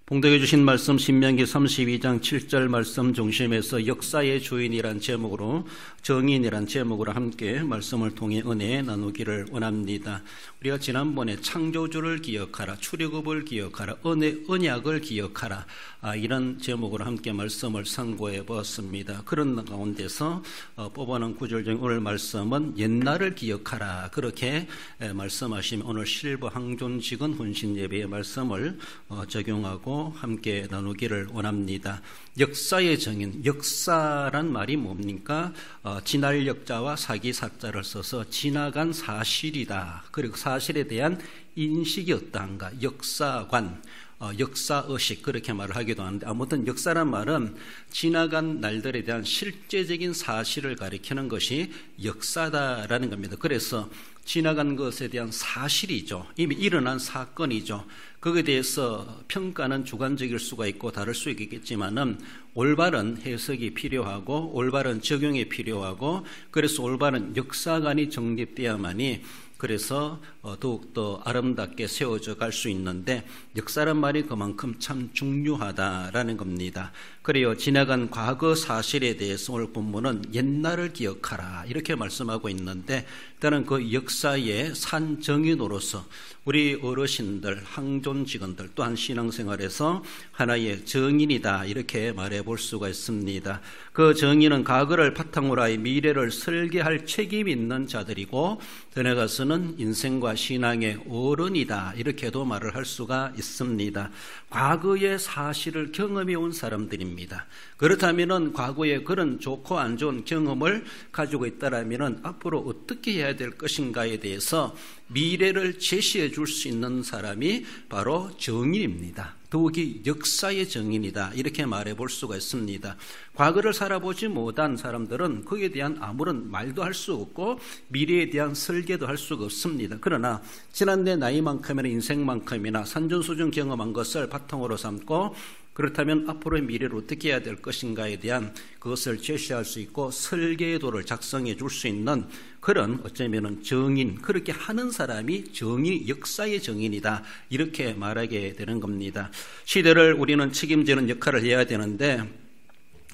봉독해 주신 말씀 신명기 32장 7절 말씀 중심에서 역사의 주인이란 제목으로 정인이란 제목으로 함께 말씀을 통해 은혜 나누기를 원합니다. 우리가 지난번에 창조주를 기억하라, 출애굽을 기억하라, 언약을 기억하라 이런 제목으로 함께 말씀을 상고해 보았습니다. 그런 가운데서 뽑아놓은 구절 중 오늘 말씀은 옛날을 기억하라 그렇게 말씀하시면 오늘 실버 항존직은 혼신예배의 말씀을 적용하고 함께 나누기를 원합니다. 역사의 정인, 역사란 말이 뭡니까? 지날 역자와 사기 사자를 써서 지나간 사실이다. 그리고 사실에 대한 인식이 어떠한가? 역사관, 역사의식 그렇게 말을 하기도 하는데 아무튼 역사란 말은 지나간 날들에 대한 실제적인 사실을 가리키는 것이 역사다라는 겁니다. 그래서 지나간 것에 대한 사실이죠. 이미 일어난 사건이죠. 거기에 대해서 평가는 주관적일 수가 있고 다를 수 있겠지만은 올바른 해석이 필요하고 올바른 적용이 필요하고 그래서 올바른 역사관이 정립되어야만이 그래서 더욱더 아름답게 세워져 갈 수 있는데 역사란 말이 그만큼 참 중요하다라는 겁니다. 그래요. 지나간 과거 사실에 대해서 오늘 본문은 옛날을 기억하라 이렇게 말씀하고 있는데 일단은 그 역사의 산정인으로서 우리 어르신들, 항존 직원들 또한 신앙생활에서 하나의 정인이다 이렇게 말해 볼 수가 있습니다. 그 정인은 과거를 바탕으로 하여 미래를 설계할 책임 있는 자들이고 더 나아가서는 인생과 신앙의 어른이다 이렇게도 말을 할 수가 있습니다. 과거의 사실을 경험해 온 사람들입니다. 그렇다면 과거에 그런 좋고 안 좋은 경험을 가지고 있다면 앞으로 어떻게 해야 될 것인가에 대해서 미래를 제시해 줄 수 있는 사람이 바로 정인입니다. 더욱이 역사의 정인이다 이렇게 말해 볼 수가 있습니다. 과거를 살아보지 못한 사람들은 거기에 대한 아무런 말도 할 수 없고 미래에 대한 설계도 할 수가 없습니다. 그러나 지난 내 나이만큼이나 인생만큼이나 산전수전 경험한 것을 바탕으로 삼고 그렇다면 앞으로의 미래를 어떻게 해야 될 것인가에 대한 그것을 제시할 수 있고 설계도를 작성해 줄 수 있는 그런 어쩌면 정인, 그렇게 하는 사람이 정인, 역사의 정인이다 이렇게 말하게 되는 겁니다. 시대를 우리는 책임지는 역할을 해야 되는데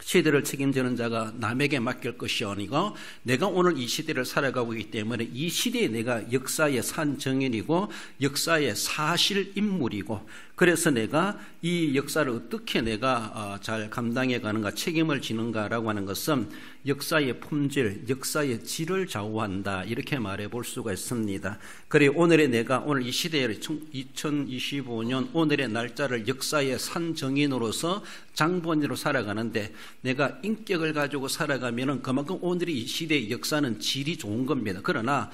시대를 책임지는 자가 남에게 맡길 것이 아니고 내가 오늘 이 시대를 살아가고 있기 때문에 이 시대에 내가 역사의 산정인이고 역사의 사실인물이고 그래서 내가 이 역사를 어떻게 내가 잘 감당해 가는가 책임을 지는가라고 하는 것은 역사의 품질, 역사의 질을 좌우한다 이렇게 말해 볼 수가 있습니다. 그래 오늘의 내가 오늘 이 시대에 2025년 오늘의 날짜를 역사의 산정인으로서 장본인으로 살아가는데 내가 인격을 가지고 살아가면은 그만큼 오늘의 이 시대의 역사는 질이 좋은 겁니다. 그러나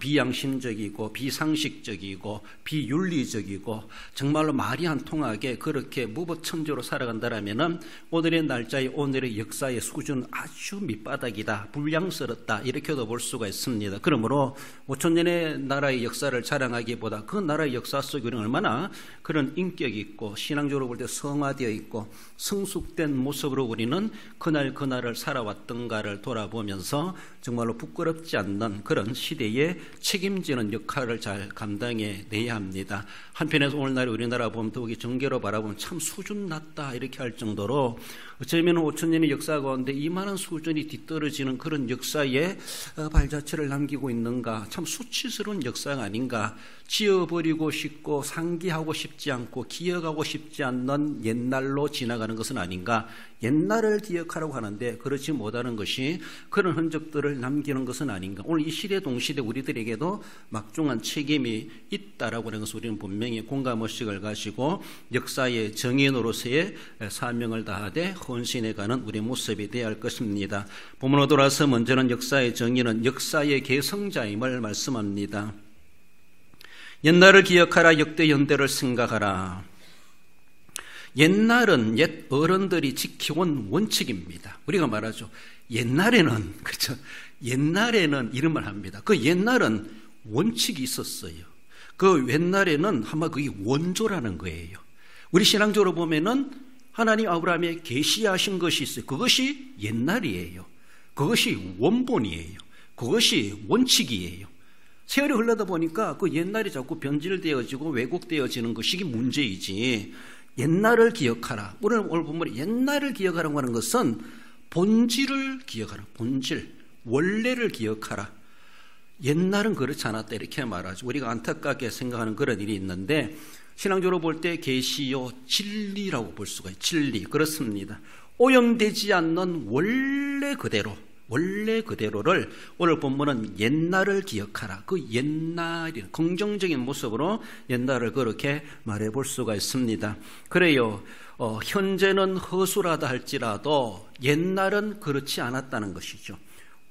비양심적이고 비상식적이고 비윤리적이고 정말로 말이 안 통하게 그렇게 무법천조로 살아간다라면은 오늘의 날짜의 오늘의 역사의 수준은 아주 밑바닥이다, 불량스럽다 이렇게도 볼 수가 있습니다. 그러므로 5천년의 나라의 역사를 자랑하기보다 그 나라의 역사 속에 우리는 얼마나 그런 인격이 있고 신앙적으로 볼 때 성화되어 있고 성숙된 모습으로 우리는 그날을 살아왔던가를 돌아보면서 정말로 부끄럽지 않는 그런 시대에 책임지는 역할을 잘 감당해 내야 합니다. 한편에서 오늘날 우리나라 보면 더욱이 정계로 바라보면 참 수준 낮다 이렇게 할 정도로 어쩌면 5천년의 역사 가운데 이만한 수준이 뒤떨어지는 그런 역사에 발자취를 남기고 있는가, 참 수치스러운 역사가 아닌가. 지어버리고 싶고 상기하고 싶지 않고 기억하고 싶지 않는 옛날로 지나가는 것은 아닌가. 옛날을 기억하라고 하는데 그렇지 못하는 것이 그런 흔적들을 남기는 것은 아닌가. 오늘 이 시대 동시대 우리들에게도 막중한 책임이 있다라고 하는 것을 우리는 분명히 공감의식을 가지고 역사의 정인으로서의 사명을 다하되 헌신해가는 우리 모습이 되어야 할 것입니다. 본문으로 돌아서 먼저는 역사의 정인은 역사의 계승자임을 말씀합니다. 옛날을 기억하라, 역대 연대를 생각하라. 옛날은 옛 어른들이 지켜온 원칙입니다. 우리가 말하죠. 옛날에는, 그렇죠. 옛날에는 이런 말 합니다. 그 옛날은 원칙이 있었어요. 그 옛날에는 아마 그게 원조라는 거예요. 우리 신앙적으로 보면은 하나님 아브라함에 계시하신 것이 있어요. 그것이 옛날이에요. 그것이 원본이에요. 그것이 원칙이에요. 세월이 흘러다 보니까 그 옛날이 자꾸 변질되어지고 왜곡되어지는 것이 문제이지 옛날을 기억하라. 오늘 본문에 옛날을 기억하라고 하는 것은 본질을 기억하라. 본질, 원래를 기억하라. 옛날은 그렇지 않았다 이렇게 말하죠. 우리가 안타깝게 생각하는 그런 일이 있는데 신앙적으로 볼 때 계시요 진리라고 볼 수가 있어요. 진리. 그렇습니다. 오염되지 않는 원래 그대로를 오늘 본문은 옛날을 기억하라. 그 옛날이 긍정적인 모습으로 옛날을 그렇게 말해볼 수가 있습니다. 그래요. 현재는 허술하다 할지라도 옛날은 그렇지 않았다는 것이죠.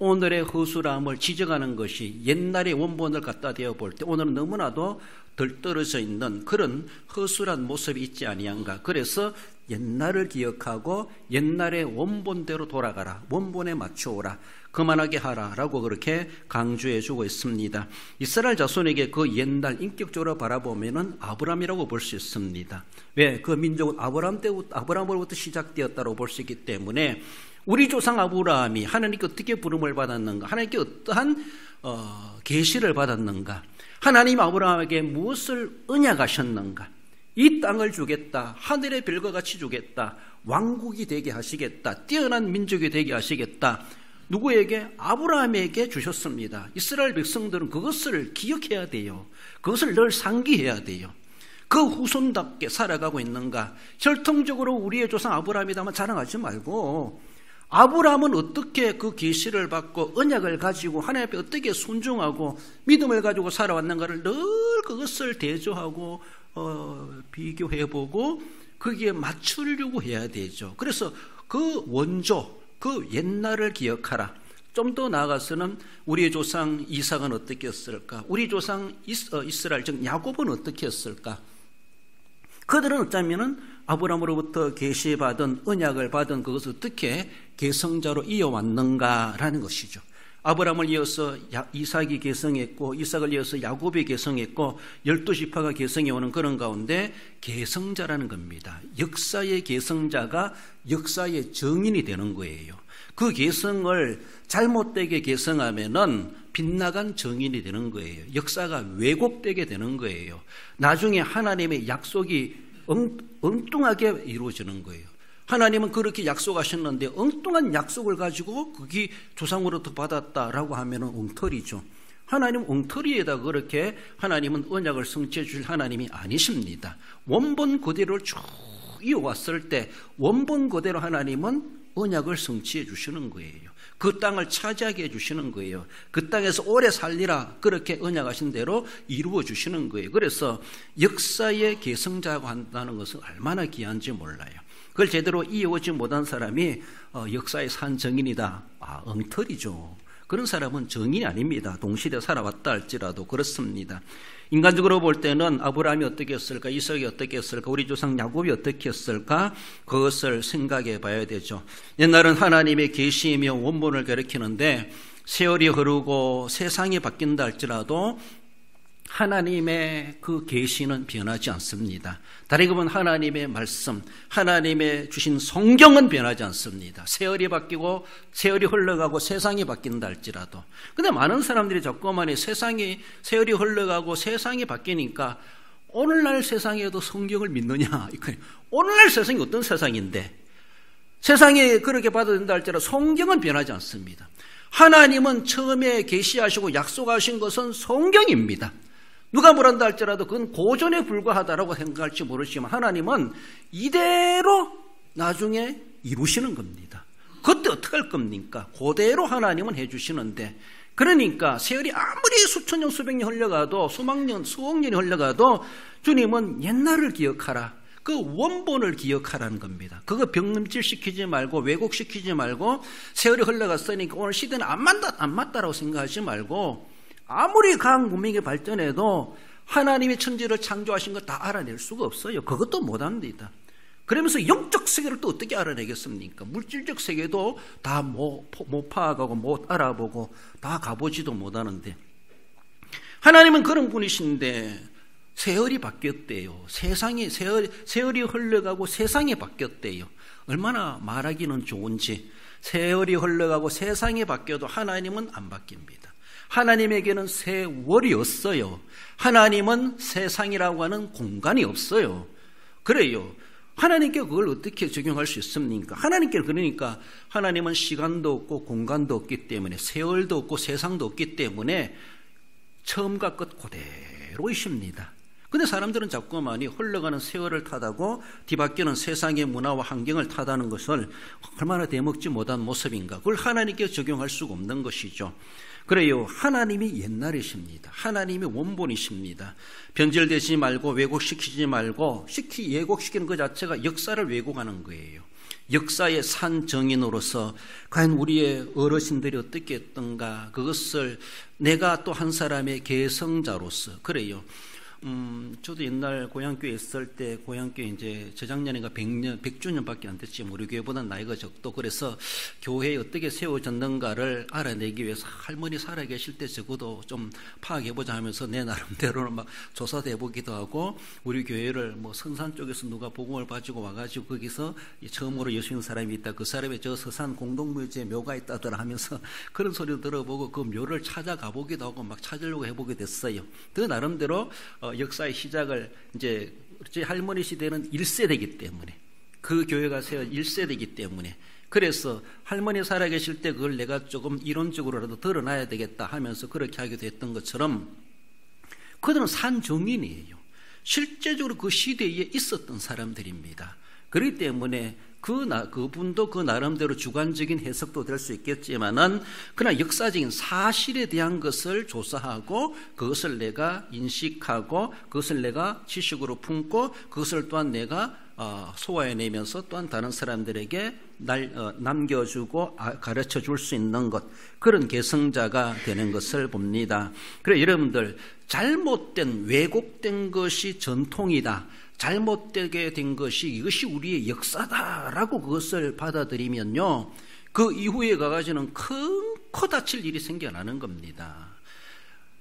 오늘의 허술함을 지적하는 것이 옛날의 원본을 갖다 대어 볼 때 오늘은 너무나도 덜 떨어져 있는 그런 허술한 모습이 있지 아니한가. 그래서 옛날을 기억하고 옛날의 원본대로 돌아가라. 원본에 맞춰오라. 그만하게 하라라고 그렇게 강조해 주고 있습니다. 이스라엘 자손에게 그 옛날 인격적으로 바라보면은 아브라함이라고 볼 수 있습니다. 왜? 그 민족은 아브라함으로부터 시작되었다고 볼 수 있기 때문에 우리 조상 아브라함이 하나님께 어떻게 부름을 받았는가, 하나님께 어떠한 계시를 받았는가, 하나님 아브라함에게 무엇을 언약하셨는가, 이 땅을 주겠다, 하늘의 별과 같이 주겠다, 왕국이 되게 하시겠다, 뛰어난 민족이 되게 하시겠다, 누구에게? 아브라함에게 주셨습니다. 이스라엘 백성들은 그것을 기억해야 돼요. 그것을 늘 상기해야 돼요. 그 후손답게 살아가고 있는가. 혈통적으로 우리의 조상 아브라함이다만 자랑하지 말고 아브라함은 어떻게 그 계시를 받고 언약을 가지고 하나님 앞에 어떻게 순종하고 믿음을 가지고 살아왔는가를 늘 그것을 대조하고 비교해보고 거기에 맞추려고 해야 되죠. 그래서 그 원조, 그 옛날을 기억하라. 좀 더 나아가서는 우리의 조상 이삭은 어떻게 했을까? 우리 조상 이스라엘, 즉 야곱은 어떻게 했을까? 그들은 어쩌면은 아브라함으로부터 계시받은 언약을 받은 그것을 어떻게 계승자로 이어왔는가라는 것이죠. 아브라함을 이어서 이삭이 계승했고 이삭을 이어서 야곱이 계승했고 12지파가 계승해 오는 그런 가운데 계승자라는 겁니다. 역사의 계승자가 역사의 정인이 되는 거예요. 그 계승을 잘못되게 계승하면은 빗나간 정인이 되는 거예요. 역사가 왜곡되게 되는 거예요. 나중에 하나님의 약속이 엉뚱하게 이루어지는 거예요. 하나님은 그렇게 약속하셨는데 엉뚱한 약속을 가지고 그게 조상으로부터 받았다라고 하면 엉터리죠. 하나님은 엉터리에다 그렇게 하나님은 언약을 성취해 주실 하나님이 아니십니다. 원본 그대로를 쭉 이어왔을 때 원본 그대로 하나님은 언약을 성취해 주시는 거예요. 그 땅을 차지하게 해주시는 거예요. 그 땅에서 오래 살리라 그렇게 언약하신 대로 이루어 주시는 거예요. 그래서 역사의 계승자라고 한다는 것은 얼마나 귀한지 몰라요. 그걸 제대로 이어오지 못한 사람이 역사의 산 정인이다. 엉터리죠. 그런 사람은 정인이 아닙니다. 동시대에 살아왔다 할지라도 그렇습니다. 인간적으로 볼 때는 아브라함이 어떻게 했을까, 이삭이 어떻게 했을까, 우리 조상 야곱이 어떻게 했을까, 그것을 생각해 봐야 되죠. 옛날은 하나님의 계시이며 원본을 가리키는데 세월이 흐르고 세상이 바뀐다 할지라도 하나님의 그 계시는 변하지 않습니다. 다른 것은 하나님의 말씀, 하나님의 주신 성경은 변하지 않습니다. 세월이 바뀌고 세월이 흘러가고 세상이 바뀐다 할지라도. 근데 많은 사람들이 자꾸만 세월이 흘러가고 세상이 바뀌니까 오늘날 세상에도 성경을 믿느냐? 오늘날 세상이 어떤 세상인데 세상이 그렇게 받아들인다 할지라도 성경은 변하지 않습니다. 하나님은 처음에 계시하시고 약속하신 것은 성경입니다. 누가 뭐란다 할지라도 그건 고전에 불과하다라고 생각할지 모르지만 하나님은 이대로 나중에 이루시는 겁니다. 그때 어떻게 할 겁니까? 그대로 하나님은 해주시는데, 그러니까 세월이 아무리 수천 년 수백 년 흘러가도 수만 년 수억 년이 흘러가도 주님은 옛날을 기억하라, 그 원본을 기억하라는 겁니다. 그거 병림질시키지 말고 왜곡시키지 말고 세월이 흘러갔으니까 오늘 시대는 안 맞다라고 생각하지 말고, 아무리 과학 문명이 발전해도 하나님의 천지를 창조하신 거 다 알아낼 수가 없어요. 그것도 못합니다. 그러면서 영적 세계를 또 어떻게 알아내겠습니까? 물질적 세계도 다 못 파악하고 못 알아보고 다 가보지도 못하는데, 하나님은 그런 분이신데 세월이 바뀌었대요. 세월이 흘러가고 세상이 바뀌었대요. 얼마나 말하기는 좋은지. 세월이 흘러가고 세상이 바뀌어도 하나님은 안 바뀝니다. 하나님에게는 세월이 없어요. 하나님은 세상이라고 하는 공간이 없어요. 그래요. 하나님께 그걸 어떻게 적용할 수 있습니까? 하나님께 그러니까 하나님은 시간도 없고 공간도 없기 때문에 세월도 없고 세상도 없기 때문에 처음과 끝 그대로이십니다. 근데 사람들은 자꾸만이 흘러가는 세월을 탓하고 뒤바뀌는 세상의 문화와 환경을 탓하는 것을 얼마나 대먹지 못한 모습인가. 그걸 하나님께 적용할 수가 없는 것이죠. 그래요. 하나님이 옛날이십니다. 하나님이 원본이십니다. 변질되지 말고 왜곡시키지 말고 왜곡시키는 것 자체가 역사를 왜곡하는 거예요. 역사의 산 정인으로서 과연 우리의 어르신들이 어떻게 했던가 그것을 내가 또 한 사람의 개성자로서 그래요. 저도 옛날 고향교회 있을 때 고향교회 이제 저작년인가 100주년밖에 안 됐지 우리 교회보다 나이가 적도 그래서 교회에 어떻게 세워졌는가를 알아내기 위해서 할머니 살아계실 때 적어도 좀 파악해보자 하면서 내 나름대로는 막 조사도 해보기도 하고 우리 교회를 뭐 선산 쪽에서 누가 복음을 가지고 와가지고 거기서 처음으로 예수 믿는 사람이 있다 그 사람의 저 서산 공동묘지에 묘가 있다더라 하면서 그런 소리를 들어보고 그 묘를 찾아가 보기도 하고 막 찾으려고 해보게 됐어요. 그 나름대로 역사의 시작을 이제 제 할머니 시대는 1세대이기 때문에 그 교회가 세워 1세대이기 때문에 그래서 할머니 살아계실 때 그걸 내가 조금 이론적으로라도 드러나야 되겠다 하면서 그렇게 하기도 했던 것처럼 그들은 산정인이에요. 실제적으로 그 시대에 있었던 사람들입니다. 그렇기 때문에 그분도 그 나름대로 주관적인 해석도 될 수 있겠지만은 그러나 역사적인 사실에 대한 것을 조사하고 그것을 내가 인식하고 그것을 내가 지식으로 품고 그것을 또한 내가 소화해내면서 또한 다른 사람들에게 남겨주고 가르쳐 줄 수 있는 것 그런 개성자가 되는 것을 봅니다. 그래 여러분들 잘못된 왜곡된 것이 전통이다. 잘못되게 된 것이 이것이 우리의 역사다라고 그것을 받아들이면요 그 이후에 가가지고는 큰 다칠 일이 생겨나는 겁니다.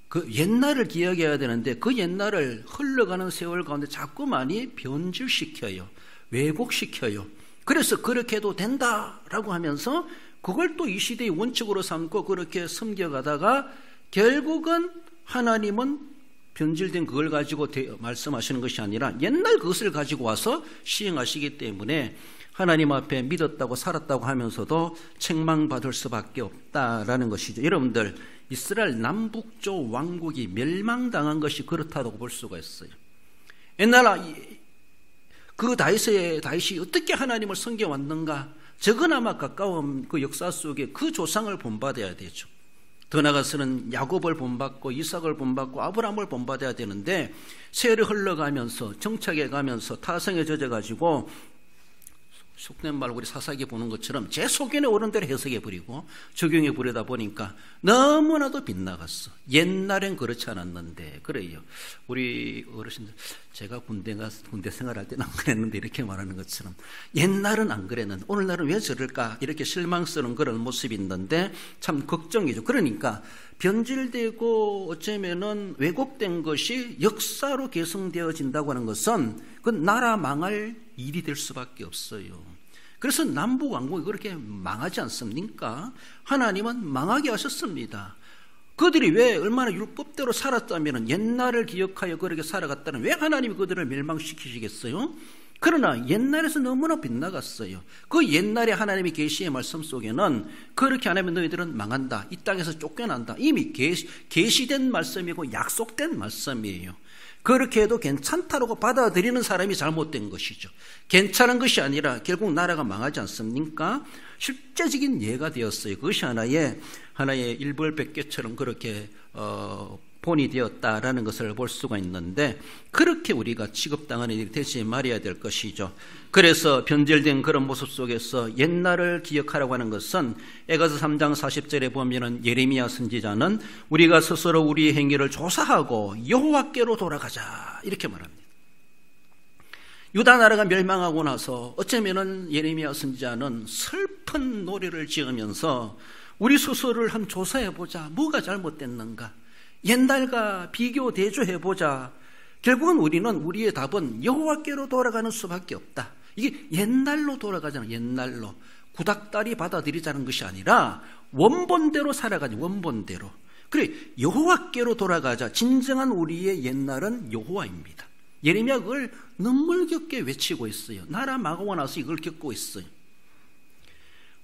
그 옛날을 기억해야 되는데 그 옛날을 흘러가는 세월 가운데 자꾸만이 변질시켜요. 왜곡시켜요. 그래서 그렇게 해도 된다라고 하면서 그걸 또 이 시대의 원칙으로 삼고 그렇게 섬겨가다가 결국은 하나님은 변질된 그걸 가지고 말씀하시는 것이 아니라 옛날 그것을 가지고 와서 시행하시기 때문에 하나님 앞에 믿었다고 살았다고 하면서도 책망받을 수밖에 없다라는 것이죠. 여러분들 이스라엘 남북조 왕국이 멸망당한 것이 그렇다고 볼 수가 있어요. 옛날 그 다윗이 어떻게 하나님을 섬겨왔는가 적어나마 가까운 그 역사 속에 그 조상을 본받아야 되죠. 더 나아가서는 야곱을 본받고 이삭을 본받고 아브라함을 본받아야 되는데 세월이 흘러가면서 정착해 가면서 타성에 젖어가지고 속된 말로 우리 사사기 보는 것처럼 제 속견에 오른 대로 해석해버리고 적용해버리다 보니까 너무나도 빗나갔어. 옛날엔 그렇지 않았는데 그래요. 우리 어르신들 제가 군대 생활할 때는 안 그랬는데 이렇게 말하는 것처럼 옛날은 안 그랬는데 오늘날은 왜 저럴까 이렇게 실망스러운 그런 모습이 있는데 참 걱정이죠. 그러니까 변질되고 어쩌면은 왜곡된 것이 역사로 계승되어진다고 하는 것은 그 나라 망할 일이 될 수밖에 없어요. 그래서 남북왕국이 그렇게 망하지 않습니까? 하나님은 망하게 하셨습니다. 그들이 왜 얼마나 율법대로 살았다면 옛날을 기억하여 그렇게 살아갔다는 왜 하나님이 그들을 멸망시키시겠어요? 그러나 옛날에서 너무나 빗나갔어요. 그 옛날에 하나님의 계시의 말씀 속에는 그렇게 안 하면 너희들은 망한다. 이 땅에서 쫓겨난다. 이미 계시된 말씀이고 약속된 말씀이에요. 그렇게 해도 괜찮다라고 받아들이는 사람이 잘못된 것이죠. 괜찮은 것이 아니라 결국 나라가 망하지 않습니까? 실제적인 예가 되었어요. 그것이 하나의 일벌백계처럼 그렇게 본이 되었다라는 것을 볼 수가 있는데 그렇게 우리가 취급당하는 일이 되지 말아야 될 것이죠. 그래서 변질된 그런 모습 속에서 옛날을 기억하라고 하는 것은 에가서 3장 40절에 보면은 예레미야 선지자는 우리가 스스로 우리의 행위를 조사하고 여호와께로 돌아가자 이렇게 말합니다. 유다 나라가 멸망하고 나서 어쩌면은 예레미야 선지자는 슬픈 노래를 지으면서 우리 스스로를 한번 조사해보자. 뭐가 잘못됐는가? 옛날과 비교 대조해보자. 결국은 우리의 답은 여호와께로 돌아가는 수밖에 없다. 이게 옛날로 돌아가잖아요. 옛날로. 구닥다리 받아들이자는 것이 아니라 원본대로 살아가자. 원본대로. 그래 여호와께로 돌아가자. 진정한 우리의 옛날은 여호와입니다. 예레미야가 그걸 눈물겹게 외치고 있어요. 나라 망하고 나서 이걸 겪고 있어요.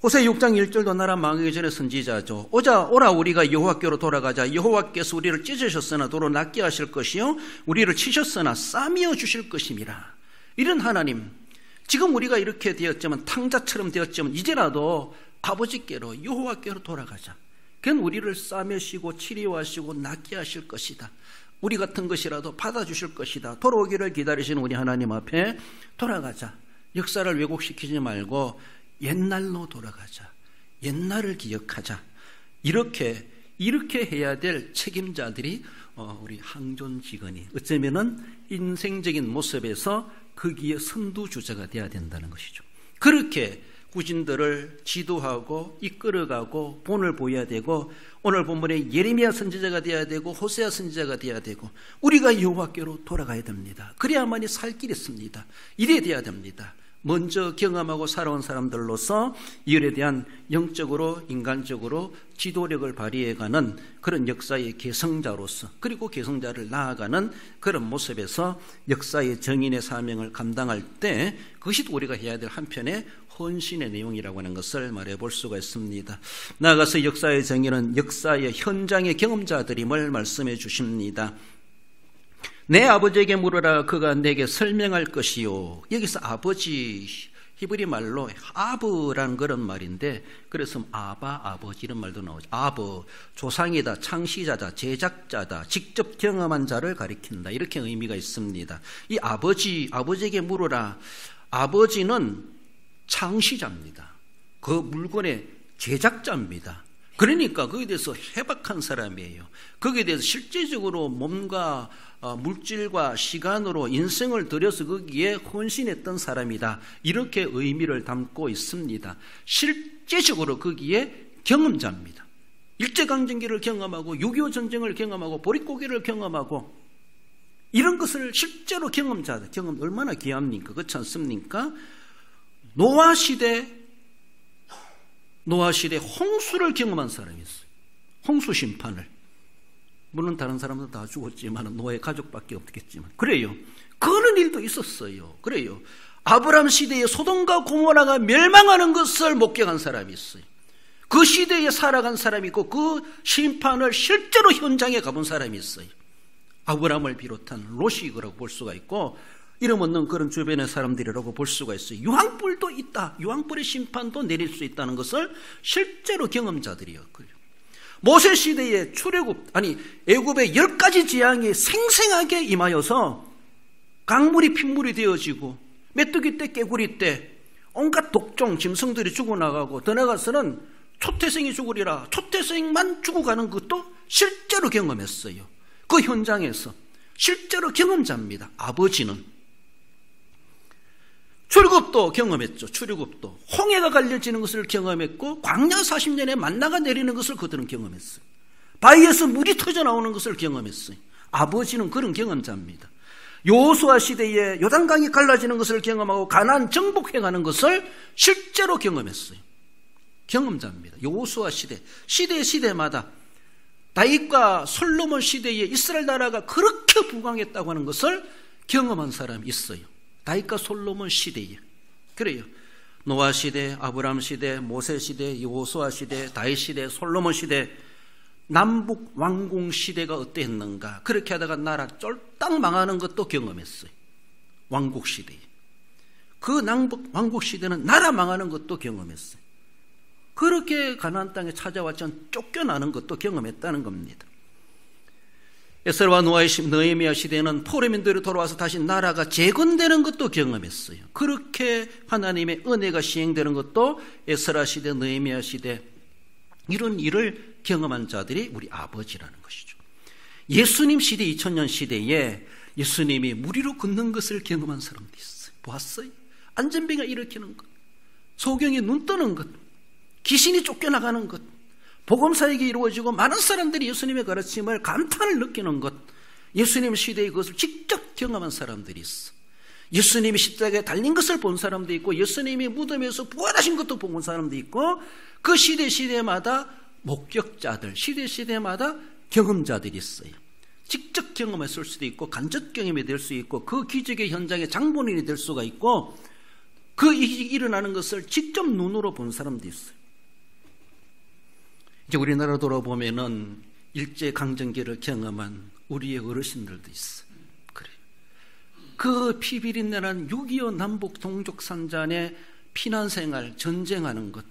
호세 6장 1절도 나라 망하기 전에 선지자죠. 오라 우리가 여호와께로 돌아가자. 여호와께서 우리를 찢으셨으나 도로 낫게 하실 것이요 우리를 치셨으나 싸매어 주실 것임이라. 이런 하나님, 지금 우리가 이렇게 되었지만, 탕자처럼 되었지만 이제라도 아버지께로 여호와께로 돌아가자. 그는 우리를 싸매시고 치료하시고 낫게 하실 것이다. 우리 같은 것이라도 받아주실 것이다. 돌아오기를 기다리시는 우리 하나님 앞에 돌아가자. 역사를 왜곡시키지 말고 옛날로 돌아가자. 옛날을 기억하자. 이렇게 해야 될 책임자들이 우리 항존직원이 어쩌면은 인생적인 모습에서 거기에 선두주자가 되어야 된다는 것이죠. 그렇게 구진들을 지도하고 이끌어가고 본을 보여야 되고, 오늘 본문에 예레미야 선지자가 되어야 되고 호세아 선지자가 되어야 되고, 우리가 여호와께로 돌아가야 됩니다. 그래야만이 살 길이 있습니다. 이래야 돼야 됩니다. 먼저 경험하고 살아온 사람들로서 이율에 대한 영적으로 인간적으로 지도력을 발휘해가는 그런 역사의 계승자로서, 그리고 계승자를 나아가는 그런 모습에서 역사의 정인의 사명을 감당할 때, 그것이 우리가 해야 될 한편의 헌신의 내용이라고 하는 것을 말해볼 수가 있습니다. 나아가서 역사의 정의는 역사의 현장의 경험자들임을 말씀해 주십니다. 내 아버지에게 물으라 그가 내게 설명할 것이요. 여기서 아버지, 히브리 말로 아브라는 그런 말인데, 그래서 아버지 이런 말도 나오죠. 아버, 조상이다, 창시자다, 제작자다, 직접 경험한 자를 가리킨다, 이렇게 의미가 있습니다. 이 아버지에게 물으라. 아버지는 창시자입니다. 그 물건의 제작자입니다. 그러니까 거기에 대해서 해박한 사람이에요. 거기에 대해서 실제적으로 몸과 물질과 시간으로 인생을 들여서 거기에 헌신했던 사람이다, 이렇게 의미를 담고 있습니다. 실제적으로 거기에 경험자입니다. 일제강점기를 경험하고 6.25 전쟁을 경험하고 보릿고개를 경험하고, 이런 것을 실제로 경험자들, 경험 얼마나 귀합니까? 그렇지 않습니까? 노아 시대 홍수를 경험한 사람이 있어요. 홍수 심판을. 물론 다른 사람도 다 죽었지만 노아의 가족밖에 없겠지만, 그래요. 그런 일도 있었어요. 그래요. 아브라함 시대에 소돔과 고모라가 멸망하는 것을 목격한 사람이 있어요. 그 시대에 살아간 사람이 있고, 그 심판을 실제로 현장에 가본 사람이 있어요. 아브라함을 비롯한 롯이라고 볼 수가 있고, 이름 없는 그런 주변의 사람들이라고 볼 수가 있어요. 유황불도 있다. 유황불의 심판도 내릴 수 있다는 것을 실제로 경험자들이었고요. 모세 시대에 애굽의 10가지 재앙이 생생하게 임하여서 강물이 핏물이 되어지고, 메뚜기 때 깨구리 때 온갖 독종 짐승들이 죽어나가고, 더 나아가서는 초태생이 죽으리라, 초태생만 죽어가는 것도 실제로 경험했어요. 그 현장에서 실제로 경험자입니다. 아버지는 출애굽도 경험했죠. 출애굽도 홍해가 갈려지는 것을 경험했고, 광야 40년에 만나가 내리는 것을 그들은 경험했어요. 바위에서 물이 터져 나오는 것을 경험했어요. 아버지는 그런 경험자입니다. 여호수아 시대에 요단강이 갈라지는 것을 경험하고 가나안 정복해가는 것을 실제로 경험했어요. 경험자입니다. 여호수아 시대마다 다윗과 솔로몬 시대에 이스라엘 나라가 그렇게 부강했다고 하는 것을 경험한 사람이 있어요. 다윗과 솔로몬 시대에. 그래요. 노아 시대, 아브라함 시대, 모세 시대, 여호수아 시대, 다윗 시대, 솔로몬 시대, 남북 왕궁 시대가 어땠는가. 그렇게 하다가 나라 쫄딱 망하는 것도 경험했어요. 왕국 시대에. 그 남북 왕국 시대는 나라 망하는 것도 경험했어요. 그렇게 가나안 땅에 찾아왔지만 쫓겨나는 것도 경험했다는 겁니다. 에스라와 느헤미야 시대는 포로민들이 돌아와서 다시 나라가 재건되는 것도 경험했어요. 그렇게 하나님의 은혜가 시행되는 것도 에스라 시대, 느헤미야 시대, 이런 일을 경험한 자들이 우리 아버지라는 것이죠. 예수님 시대, 2000년 시대에 예수님이 물 위로 걷는 것을 경험한 사람도 있어요. 보았어요? 안전병을 일으키는 것, 소경이 눈 뜨는 것, 귀신이 쫓겨나가는 것, 복음사역이 이루어지고 많은 사람들이 예수님의 가르침을 감탄을 느끼는 것, 예수님 시대의 그것을 직접 경험한 사람들이 있어. 예수님이 십자가에 달린 것을 본 사람도 있고, 예수님이 무덤에서 부활하신 것도 본 사람도 있고, 그 시대마다 목격자들, 시대마다 경험자들이 있어요. 직접 경험했을 수도 있고 간접 경험이 될 수 있고 그 기적의 현장의 장본인이 될 수가 있고 그 일어나는 것을 직접 눈으로 본 사람도 있어요. 이제 우리나라 돌아보면은 일제강점기를 경험한 우리의 어르신들도 있어요. 그래요. 그 피비린내난 6.25 남북 동족산잔의 피난생활, 전쟁하는 것,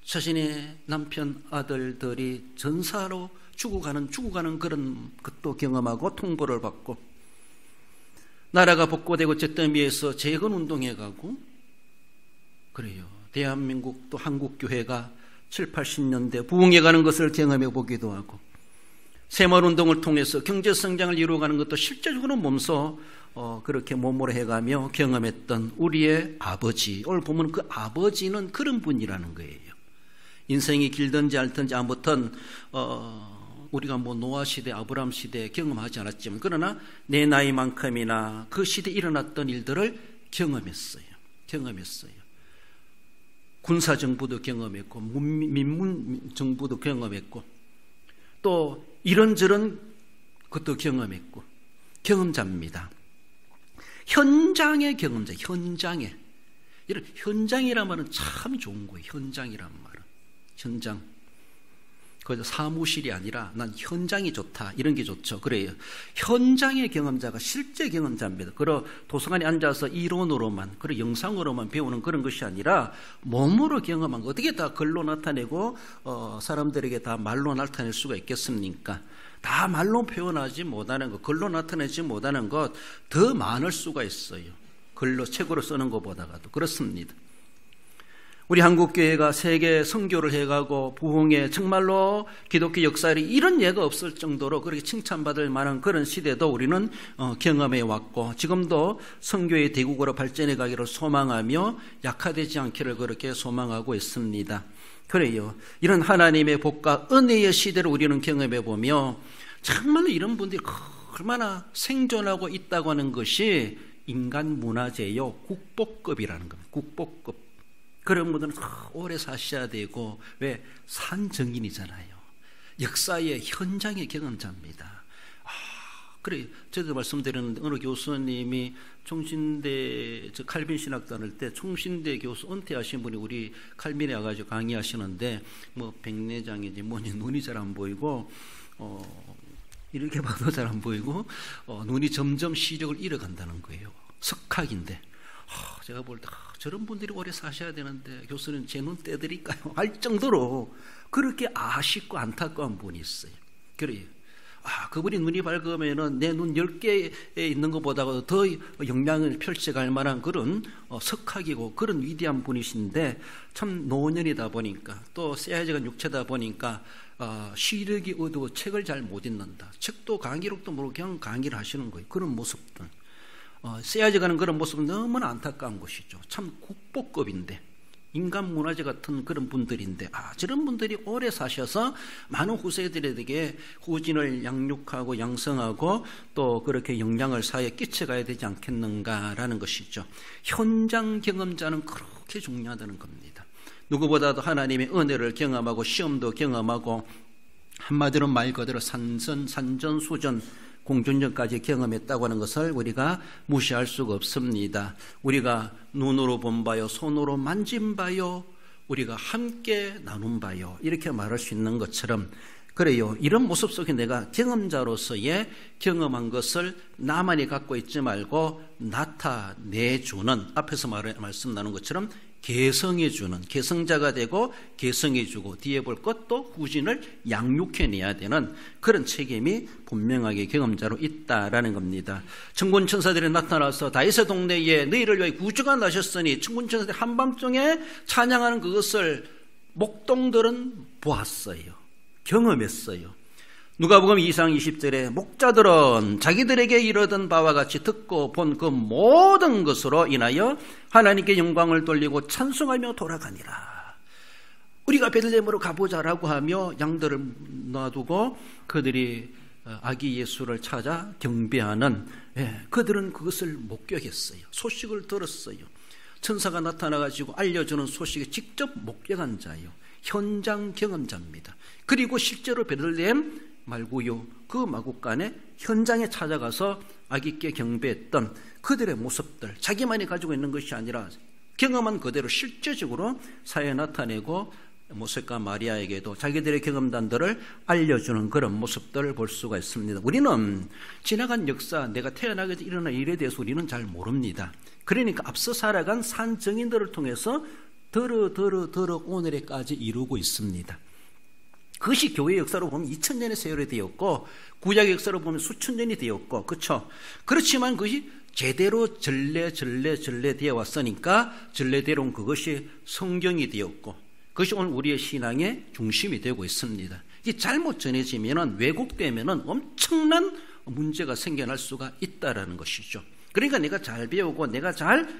자신의 남편, 아들들이 전사로 죽어가는 그런 것도 경험하고 통보를 받고 나라가 복고되고 잿더미에서 재건운동해 가고 그래요. 대한민국 또 한국교회가 7, 80년대 부흥해 가는 것을 경험해 보기도 하고 새마을운동을 통해서 경제성장을 이루어가는 것도 실제적으로 몸소 그렇게 몸으로 해가며 경험했던 우리의 아버지, 오늘 보면 그 아버지는 그런 분이라는 거예요. 인생이 길든지 얇든지 아무튼 우리가 뭐 노아 시대, 아브라함 시대 경험하지 않았지만 그러나 내 나이만큼이나 그 시대에 일어났던 일들을 경험했어요. 군사정부도 경험했고 민문정부도 경험했고 또 이런저런 것도 경험했고 경험자입니다. 현장의 경험자, 현장에 이런 현장이란 말은 참 좋은 거예요. 현장이란 말은 현장. 그래서 사무실이 아니라 난 현장이 좋다 이런 게 좋죠. 그래요. 현장의 경험자가 실제 경험자입니다. 그러 도서관에 앉아서 이론으로만 그리고 영상으로만 배우는 그런 것이 아니라 몸으로 경험한 거 어떻게 다 글로 나타내고 사람들에게 다 말로 나타낼 수가 있겠습니까? 다 말로 표현하지 못하는 것, 글로 나타내지 못하는 것 더 많을 수가 있어요. 글로 책으로 쓰는 것보다도 그렇습니다. 우리 한국교회가 세계 선교를 해가고 부흥에 정말로 기독교 역사에 이런 예가 없을 정도로 그렇게 칭찬받을 만한 그런 시대도 우리는 경험해 왔고 지금도 선교의 대국으로 발전해 가기를 소망하며 약화되지 않기를 그렇게 소망하고 있습니다. 그래요. 이런 하나님의 복과 은혜의 시대를 우리는 경험해 보며 정말로 이런 분들이 얼마나 생존하고 있다고 하는 것이 인간 문화재요. 국보급이라는 겁니다. 국보급. 그런 분들은 오래 사셔야 되고 왜? 산증인이잖아요. 역사의 현장의 경험자입니다. 그래 저도 말씀드렸는데 어느 교수님이 총신대 칼빈 신학 다닐 때 총신대 교수 은퇴하신 분이 우리 칼빈에 와가지고 강의하시는데 뭐 백내장인지 뭐니 눈이 잘 안 보이고 이렇게 봐도 잘 안 보이고 눈이 점점 시력을 잃어간다는 거예요. 석학인데 제가 볼 때 저런 분들이 오래 사셔야 되는데 교수님 제 눈 떼드릴까요? 할 정도로 그렇게 아쉽고 안타까운 분이 있어요. 그래요. 그분이 눈이 밝으면은 내 눈 10개에 있는 것보다도 더 영향을 펼쳐갈 만한 그런 석학이고 그런 위대한 분이신데 참 노년이다 보니까 또 쇠야지간 육체다 보니까 시력이 어두워 책을 잘 못 읽는다. 책도 강의록도 모르고 그냥 강의를 하시는 거예요. 그런 모습들. 쎄야져가는 그런 모습은 너무나 안타까운 것이죠. 참 국보급인데 인간 문화재 같은 그런 분들인데 저런 분들이 오래 사셔서 많은 후세들에게 후진을 양육하고 양성하고 또 그렇게 영향을 사회에 끼쳐가야 되지 않겠는가라는 것이죠. 현장 경험자는 그렇게 중요하다는 겁니다. 누구보다도 하나님의 은혜를 경험하고 시험도 경험하고 한마디로 말 그대로 산전수전 공존전까지 경험했다고 하는 것을 우리가 무시할 수가 없습니다. 우리가 눈으로 본 바요, 손으로 만진 바요, 우리가 함께 나눈 바요 이렇게 말할 수 있는 것처럼 그래요. 이런 모습 속에 내가 경험자로서의 경험한 것을 나만이 갖고 있지 말고 나타내주는 앞에서 말씀 나눈 것처럼 개성해주는 개성자가 되고 개성해주고 뒤에 볼 것도 후진을 양육해내야 되는 그런 책임이 분명하게 경험자로 있다라는 겁니다. 천군천사들이 나타나서 다윗의 동네에 너희를 위하여 구주가 나셨으니 천군천사들이 한밤중에 찬양하는 그것을 목동들은 보았어요. 경험했어요. 누가복음 2장 20절에 목자들은 자기들에게 이르던 바와 같이 듣고 본 그 모든 것으로 인하여 하나님께 영광을 돌리고 찬송하며 돌아가니라. 우리가 베들레헴으로 가보자라고 하며 양들을 놔두고 그들이 아기 예수를 찾아 경배하는 그들은 그것을 목격했어요. 소식을 들었어요. 천사가 나타나가지고 알려주는 소식에 직접 목격한 자예요. 현장 경험자입니다. 그리고 실제로 베들레헴 말고요. 그 마국간에 현장에 찾아가서 아기께 경배했던 그들의 모습들, 자기만이 가지고 있는 것이 아니라 경험한 그대로 실제적으로 사회에 나타내고 모세과 마리아에게도 자기들의 경험담들을 알려주는 그런 모습들을 볼 수가 있습니다. 우리는 지나간 역사, 내가 태어나게 일어난 일에 대해서 우리는 잘 모릅니다. 그러니까 앞서 살아간 산 증인들을 통해서 더러 오늘에까지 이루고 있습니다. 그것이 교회 역사로 보면 2000년의 세월이 되었고 구약 역사로 보면 수천 년이 되었고, 그렇죠? 그렇지만 그것이 제대로 전래 되어 왔으니까 전래대로 그것이 성경이 되었고, 그것이 오늘 우리의 신앙의 중심이 되고 있습니다. 이게 잘못 전해지면, 왜곡되면 엄청난 문제가 생겨날 수가 있다라는 것이죠. 그러니까 내가 잘 배우고 내가 잘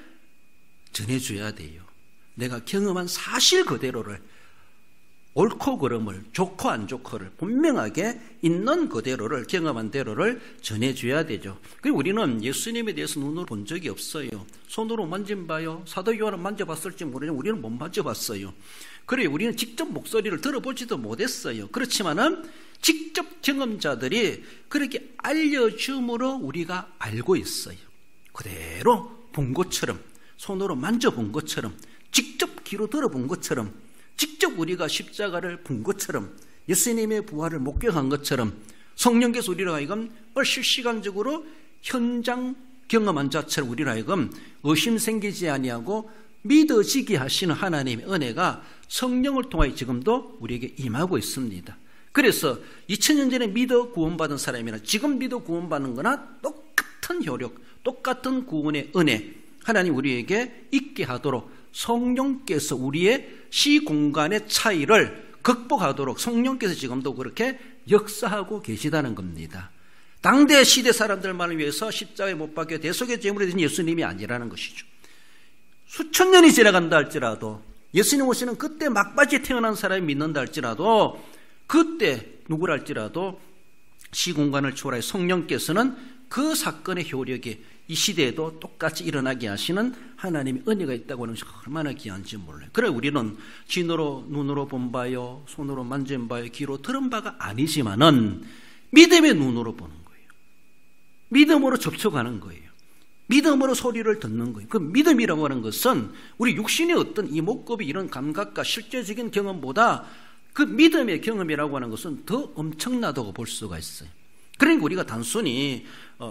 전해줘야 돼요. 내가 경험한 사실 그대로를, 옳고 그름을, 좋고 안 좋고를 분명하게 있는 그대로를, 경험한 대로를 전해줘야 되죠. 그리고 우리는 예수님에 대해서 눈으로 본 적이 없어요. 손으로 만져봐요. 사도 요한은 만져봤을지 모르지만 우리는 못 만져봤어요. 그래요. 우리는 직접 목소리를 들어보지도 못했어요. 그렇지만은 직접 경험자들이 그렇게 알려줌으로 우리가 알고 있어요. 그대로 본 것처럼, 손으로 만져본 것처럼, 직접 귀로 들어본 것처럼, 직접 우리가 십자가를 본 것처럼, 예수님의 부활을 목격한 것처럼 성령께서 우리로 하여금 실시간적으로 현장 경험한 자처럼 우리로 하여금 의심 생기지 아니하고 믿어지게 하시는 하나님의 은혜가 성령을 통하여 지금도 우리에게 임하고 있습니다. 그래서 2000년 전에 믿어 구원받은 사람이나 지금 믿어 구원받는 거나 똑같은 효력, 똑같은 구원의 은혜, 하나님 우리에게 있게 하도록 성령께서 우리의 시공간의 차이를 극복하도록 성령께서 지금도 그렇게 역사하고 계시다는 겁니다. 당대 시대 사람들만을 위해서 십자가에 못 박혀 대속의 제물이 된 예수님이 아니라는 것이죠. 수천 년이 지나간다 할지라도, 예수님 오시는 그때 막바지에 태어난 사람이 믿는다 할지라도, 그때 누구라 할지라도 시공간을 초월하여 성령께서는 그 사건의 효력이 이 시대에도 똑같이 일어나게 하시는 하나님의 은혜가 있다고 하는 것이 얼마나 귀한지 몰라요. 그래 우리는 진으로 눈으로 본 바요, 손으로 만진 바요, 귀로 들은 바가 아니지만은 믿음의 눈으로 보는 거예요. 믿음으로 접촉하는 거예요. 믿음으로 소리를 듣는 거예요. 그 믿음이라고 하는 것은 우리 육신의 어떤 이목구비 이런 감각과 실제적인 경험보다 그 믿음의 경험이라고 하는 것은 더 엄청나다고 볼 수가 있어요. 그러니까 우리가 단순히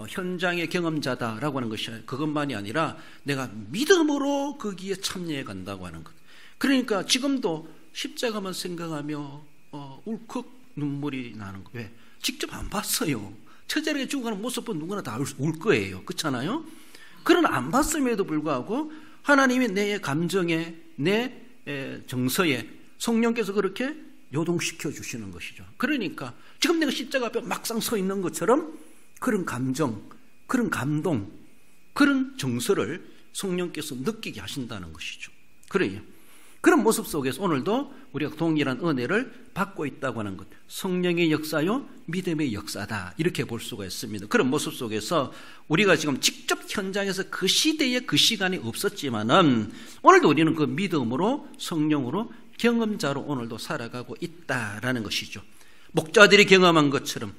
현장의 경험자다라고 하는 것이 그것만이 아니라 내가 믿음으로 거기에 참여해 간다고 하는 것. 그러니까 지금도 십자가만 생각하며 울컥 눈물이 나는 거예요. 왜? 직접 안 봤어요. 처절하게 죽어가는 모습은 누구나 다 울 거예요. 그렇잖아요? 그러나 안 봤음에도 불구하고 하나님이 내 감정에, 내 정서에 성령께서 그렇게 요동시켜 주시는 것이죠. 그러니까 지금 내가 십자가 앞에 막상 서 있는 것처럼 그런 감정, 그런 감동, 그런 정서를 성령께서 느끼게 하신다는 것이죠. 그래요. 그런 모습 속에서 오늘도 우리가 동일한 은혜를 받고 있다고 하는 것, 성령의 역사요 믿음의 역사다, 이렇게 볼 수가 있습니다. 그런 모습 속에서 우리가 지금 직접 현장에서 그 시대에 그 시간이 없었지만은 오늘도 우리는 그 믿음으로 성령으로 경험자로 오늘도 살아가고 있다라는 것이죠. 목자들이 경험한 것처럼.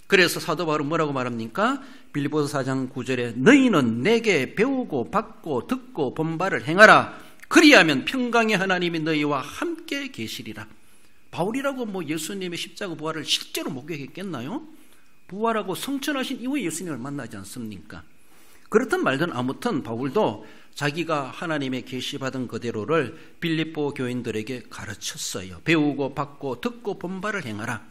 그래서 사도 바울은 뭐라고 말합니까? 빌립보서 4장 9절에 너희는 내게 배우고 받고 듣고 본 바를 행하라. 그리하면 평강의 하나님이 너희와 함께 계시리라. 바울이라고 뭐 예수님의 십자가 부활을 실제로 목격했겠나요? 부활하고 성천하신 이후에 예수님을 만나지 않습니까? 그렇든 말든 아무튼 바울도 자기가 하나님의 계시받은 그대로를 빌립보 교인들에게 가르쳤어요. 배우고 받고 듣고 본 바를 행하라.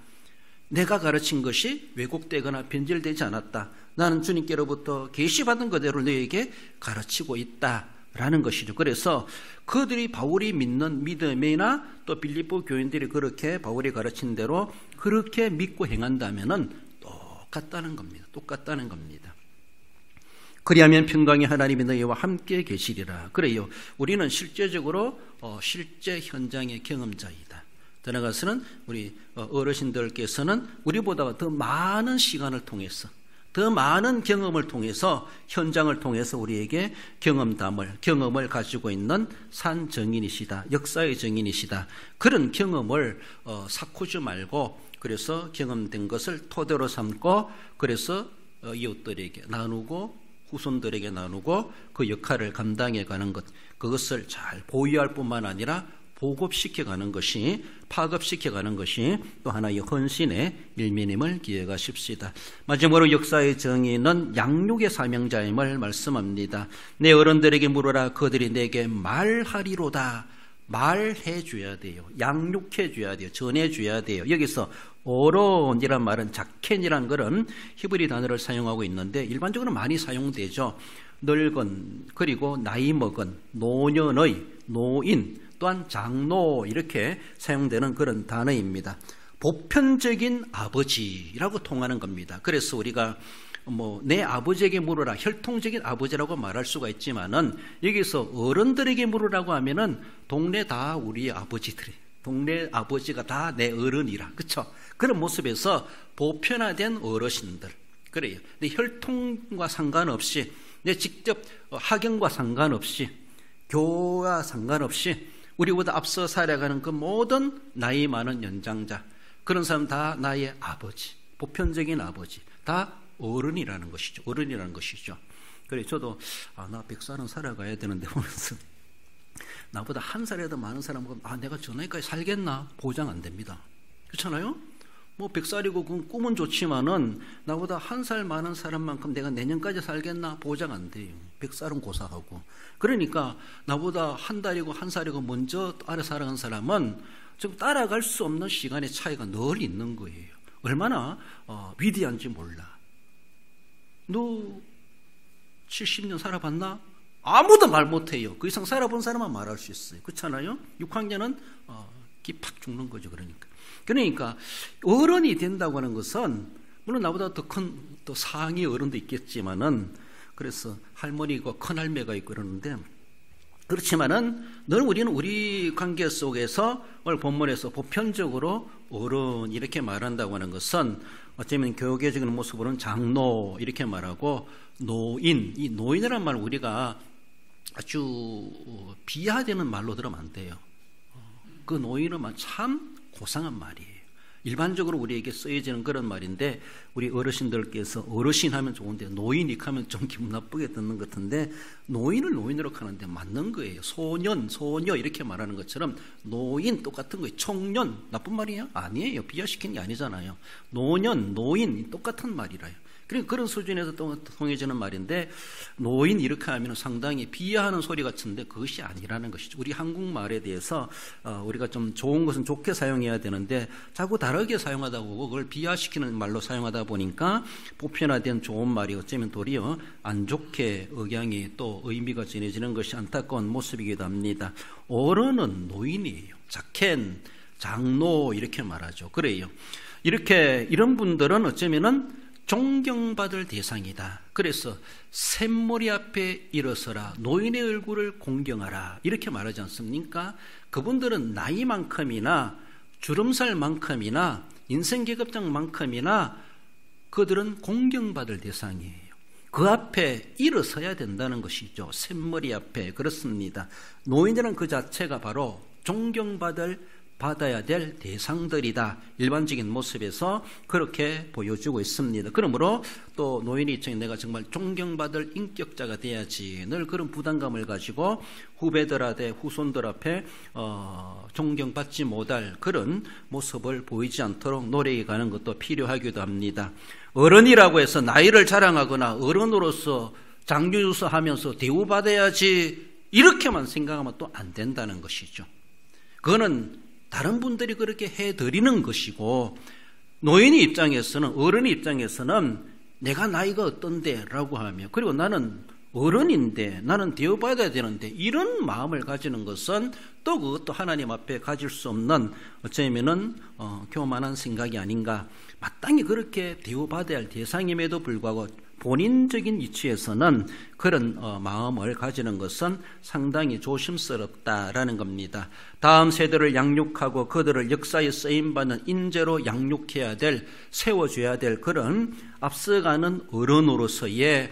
내가 가르친 것이 왜곡되거나 변질되지 않았다. 나는 주님께로부터 계시받은 그대로 너에게 가르치고 있다라는 것이죠. 그래서 그들이 바울이 믿는 믿음이나 또 빌립보 교인들이 그렇게 바울이 가르친 대로 그렇게 믿고 행한다면은 똑같다는 겁니다. 똑같다는 겁니다. 그리하면 평강의 하나님이 너희와 함께 계시리라. 그래요. 우리는 실제적으로 실제 현장의 경험자이다. 더 나아가서는 우리 어르신들께서는 우리보다 더 많은 시간을 통해서, 더 많은 경험을 통해서, 현장을 통해서 우리에게 경험을 가지고 있는 산 정인이시다. 역사의 정인이시다. 그런 경험을 삭히지 말고 그래서 경험된 것을 토대로 삼고 그래서 이웃들에게 나누고 후손들에게 나누고 그 역할을 감당해 가는 것, 그것을 잘 보유할 뿐만 아니라 보급시켜 가는 것이, 파급시켜 가는 것이 또 하나의 헌신의 일면임을 기억하십시다. 마지막으로 역사의 정의는 양육의 사명자임을 말씀합니다. 내 어른들에게 물어라 그들이 내게 말하리로다. 말해 줘야 돼요. 양육해 줘야 돼요. 전해 줘야 돼요. 여기서 어른이란 말은 자켄이란 그런 히브리 단어를 사용하고 있는데 일반적으로 많이 사용되죠. 늙은, 그리고 나이 먹은, 노년의, 노인, 또한 장로, 이렇게 사용되는 그런 단어입니다. 보편적인 아버지라고 통하는 겁니다. 그래서 우리가 내 아버지에게 물어라, 혈통적인 아버지라고 말할 수가 있지만은 여기서 어른들에게 물으라고 하면은 동네 다 우리의 아버지들이, 동네 아버지가 다 내 어른이라, 그렇죠? 그런 모습에서 보편화된 어르신들, 그래요. 내 혈통과 상관없이, 내 직접 학연과 상관없이, 교와 상관없이 우리보다 앞서 살아가는 그 모든 나이 많은 연장자, 그런 사람 다 나의 아버지, 보편적인 아버지, 다 어른이라는 것이죠. 어른이라는 것이죠. 그래, 저도 나 100살은 살아가야 되는데 보면서 나보다 한 살이라도 많은 사람은 내가 저 나이까지 살겠나? 보장 안 됩니다. 그렇잖아요? 100살이고 그건 꿈은 좋지만은 나보다 한 살 많은 사람만큼 내가 내년까지 살겠나? 보장 안 돼요. 100살은 고사하고. 그러니까 나보다 한 달이고 한 살이고 먼저 아래 살아간 사람은 좀 따라갈 수 없는 시간의 차이가 늘 있는 거예요. 얼마나 위대한지 몰라. 너 70년 살아봤나? 아무도 말 못해요. 그 이상 살아본 사람만 말할 수 있어요. 그렇잖아요? 6학년은 팍 죽는 거죠. 그러니까 어른이 된다고 하는 것은 물론 나보다 더 큰 또 상위 어른도 있겠지만은, 그래서 할머니고 큰할매가 있고 그러는데, 그렇지만은 늘 우리는 우리 관계 속에서 오늘 본문에서 보편적으로 어른 이렇게 말한다고 하는 것은 어쩌면 교계적인 모습으로는 장로 이렇게 말하고, 노인, 이 노인이라는 말 우리가 아주 비하되는 말로 들으면 안 돼요. 그 노인은 참 고상한 말이에요. 일반적으로 우리에게 쓰여지는 그런 말인데, 우리 어르신들께서 어르신 하면 좋은데 노인이 하면 좀 기분 나쁘게 듣는 것 같은데, 노인을 노인으로 하는데 맞는 거예요. 소년, 소녀 이렇게 말하는 것처럼 노인 똑같은 거예요. 청년 나쁜 말이에요? 아니에요. 비하시키는 게 아니잖아요. 노년, 노인 똑같은 말이라요. 그러니까 그런 수준에서 통해지는 말인데, 노인 이렇게 하면 상당히 비하하는 소리 같은데 그것이 아니라는 것이죠. 우리 한국말에 대해서 우리가 좀 좋은 것은 좋게 사용해야 되는데 자꾸 다르게 사용하다 보고 그걸 비하시키는 말로 사용하다 보니까 보편화된 좋은 말이 어쩌면 도리어 안 좋게 억양이 또 의미가 전해지는 것이 안타까운 모습이기도 합니다. 어른은 노인이에요. 자켄, 장로 이렇게 말하죠. 그래요. 이런 분들은 어쩌면은 존경받을 대상이다. 그래서 샘머리 앞에 일어서라, 노인의 얼굴을 공경하라 이렇게 말하지 않습니까? 그분들은 나이만큼이나 주름살만큼이나 인생계급장만큼이나 그들은 공경받을 대상이에요. 그 앞에 일어서야 된다는 것이죠. 샘머리 앞에. 그렇습니다. 노인이라는 그 자체가 바로 받아야 될 대상들이다. 일반적인 모습에서 그렇게 보여주고 있습니다. 그러므로 또 노인의 입장에 내가 정말 존경받을 인격자가 돼야지, 늘 그런 부담감을 가지고 후배들한테, 후손들 앞에 존경받지 못할 그런 모습을 보이지 않도록 노력해 가는 것도 필요하기도 합니다. 어른이라고 해서 나이를 자랑하거나 어른으로서 장유유서하면서 대우받아야지 이렇게만 생각하면 또 안 된다는 것이죠. 그거는 다른 분들이 그렇게 해드리는 것이고, 노인의 입장에서는, 어른의 입장에서는 내가 나이가 어떤데 라고 하며, 그리고 나는 어른인데 나는 대우받아야 되는데 이런 마음을 가지는 것은 또 그것도 하나님 앞에 가질 수 없는 어쩌면은 교만한 생각이 아닌가. 마땅히 그렇게 대우받아야 할 대상임에도 불구하고 본인적인 위치에서는 그런 마음을 가지는 것은 상당히 조심스럽다라는 겁니다. 다음 세대를 양육하고 그들을 역사에 쓰임받는 인재로 양육해야 될, 세워줘야 될 그런 앞서가는 어른으로서의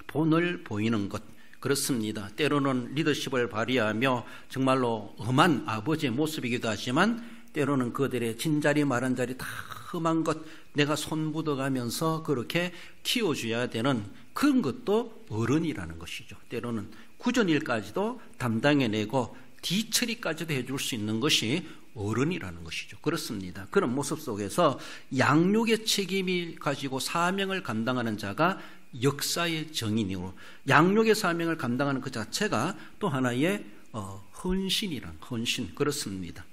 본을 보이는 것, 그렇습니다. 때로는 리더십을 발휘하며 정말로 엄한 아버지의 모습이기도 하지만 때로는 그들의 진자리 마른자리 다 험한 것 내가 손 묻어가면서 그렇게 키워줘야 되는 그런 것도 어른이라는 것이죠. 때로는 구전일까지도 담당해내고 뒤처리까지도 해줄 수 있는 것이 어른이라는 것이죠. 그렇습니다. 그런 모습 속에서 양육의 책임이 가지고 사명을 감당하는 자가 역사의 정인이고, 양육의 사명을 감당하는 그 자체가 또 하나의 헌신, 그렇습니다.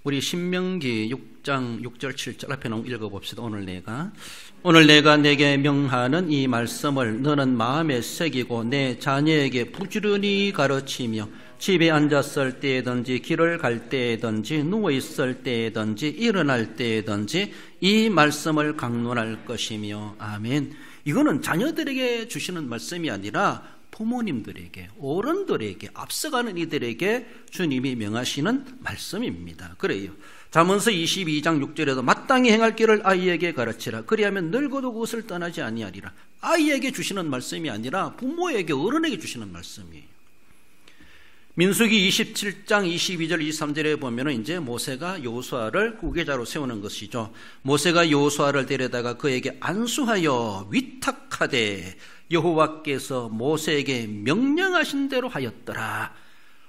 우리 신명기 6장 6절 7절 앞에 놓은 읽어봅시다. 오늘 내가 내게 명하는 이 말씀을 너는 마음에 새기고 내 자녀에게 부지런히 가르치며 집에 앉았을 때든지 길을 갈 때든지 누워있을 때든지 일어날 때든지 이 말씀을 강론할 것이며. 아멘. 이거는 자녀들에게 주시는 말씀이 아니라 부모님들에게, 어른들에게, 앞서가는 이들에게 주님이 명하시는 말씀입니다. 그래요. 잠언서 22장 6절에도 마땅히 행할 길을 아이에게 가르치라. 그리하면 늙어도 그것을 떠나지 아니하리라. 아이에게 주시는 말씀이 아니라 부모에게, 어른에게 주시는 말씀이에요. 민수기 27장 22절 23절에 보면은 이제 모세가 여호수아를 후계자로 세우는 것이죠. 모세가 여호수아를 데려다가 그에게 안수하여 위탁하되 여호와께서 모세에게 명령하신 대로 하였더라.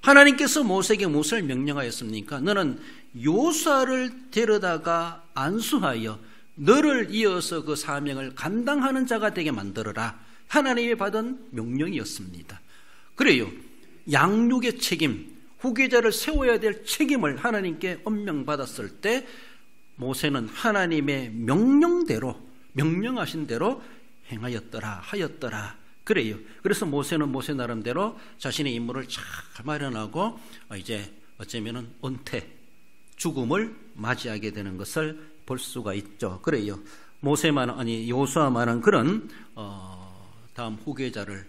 하나님께서 모세에게 무엇을 명령하였습니까? 너는 여호수아를 데려다가 안수하여 너를 이어서 그 사명을 감당하는 자가 되게 만들어라. 하나님이 받은 명령이었습니다. 그래요. 양육의 책임, 후계자를 세워야 될 책임을 하나님께 엄명받았을 때 모세는 하나님의 명령하신 대로 하였더라. 그래요. 그래서 모세는 모세 나름대로 자신의 임무를 잘 마련하고 이제 어쩌면은 은퇴, 죽음을 맞이하게 되는 것을 볼 수가 있죠. 그래요. 여호수아만한 그런 다음 후계자를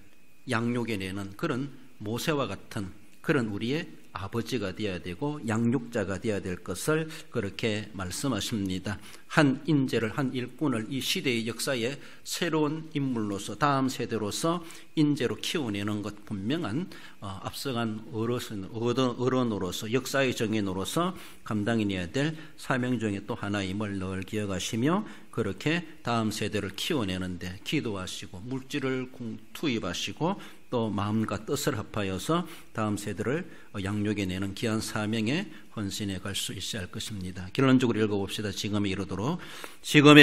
양육해내는 그런 모세와 같은 그런 우리의 아버지가 되어야 되고 양육자가 되어야 될 것을 그렇게 말씀하십니다. 한 인재를, 한 일꾼을 이 시대의 역사의 새로운 인물로서, 다음 세대로서 인재로 키워내는 것 분명한 앞서간 어른으로서, 역사의 정인으로서 감당해내야 될 사명 중에 또 하나임을 늘 기억하시며 그렇게 다음 세대를 키워내는데 기도하시고 물질을 투입하시고 또 마음과 뜻을 합하여서 다음 세대를 양육해내는 귀한 사명에 헌신해 갈 수 있어야 할 것입니다. 결론적으로 읽어봅시다. 지금에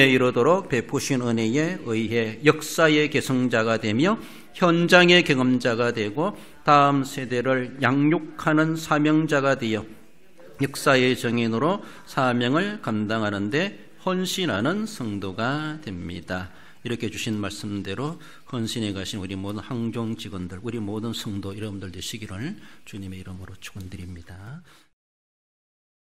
이르도록 베푸신 은혜에 의해 역사의 계승자가 되며 현장의 경험자가 되고 다음 세대를 양육하는 사명자가 되어 역사의 정인으로 사명을 감당하는 데 헌신하는 성도가 됩니다. 이렇게 주신 말씀대로 헌신해 가신 우리 모든 항종 직원들, 우리 모든 성도 여러분들 되시기를 주님의 이름으로 축원드립니다.